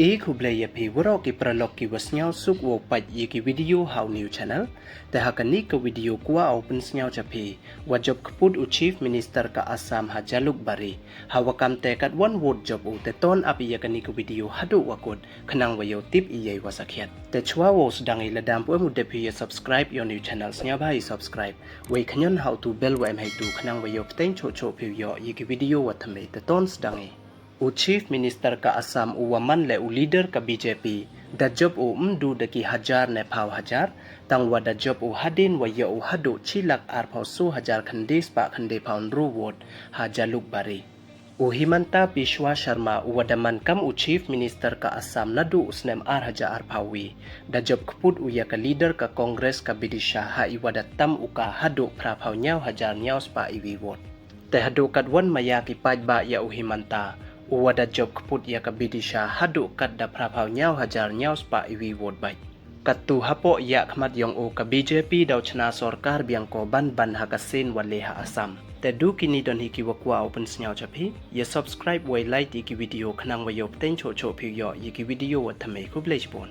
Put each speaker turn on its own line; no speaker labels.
एक हुबले यपी वरो की प्रलोक की वस्न्याव सुक वो पज ये की वीडियो हाउ न्यू चैनल ते हकनी का वीडियो कुआ ओपन स्न्याव चपी वजब खपुद उ चीफ मिनिस्टर का असम हा जालुक बारी हवकम ते कट वन वोट जब उ ते टोन अपी यकनी का वीडियो हदु वकुद खनंग वयो टिप इये वसखियत ते छुआ वो सदंगी लदाम पुए मुद्दे भी सब्सक्राइब योर न्यू चैनल स्न्याव भाई सब्सक्राइब वे खन्यन हाउ टू बेल वेम है टू खनंग वयो पतें छो छो भी यो ये की वीडियो वथमे ते टोन सदंगी उ चीफ मिनिस्टर का असम उ वमन ले उ लीडर का बीजेपी द जब उ मदू दकी हजार ने भाव हजार तंग व द जब उ हदिन व य उ हदु छिलक आर भाव 100,000 खंडेस पा खंडे भाव रू वोट हा जालुक बारी उ हिमंता बिश्वा शर्मा उ वदमन कम उ चीफ मिनिस्टर का असम नदु उसनेम 8,000 भावी द जब खपुद उ या का लीडर का कांग्रेस का बिदिशा हा इवदा तम उ का हदु भ्रा भाव न्याव हजार न्याव स्पा इवी वोट ते हदु कद वन मया की पाजबा या उ Himanta Uwada job keput ya kabidisha hadu kat da prapau nyau hajar nyau spa iwi word bai. Katu hapo ya khmat yong o ka BJP daw chna sorkar biang ko ban hakasin waleha asam. Te du kini don hiki wakwa open snyau chapi ya subscribe wai like iki video khnang wayo pten cho phi yo iki video wa thame ku blech bon.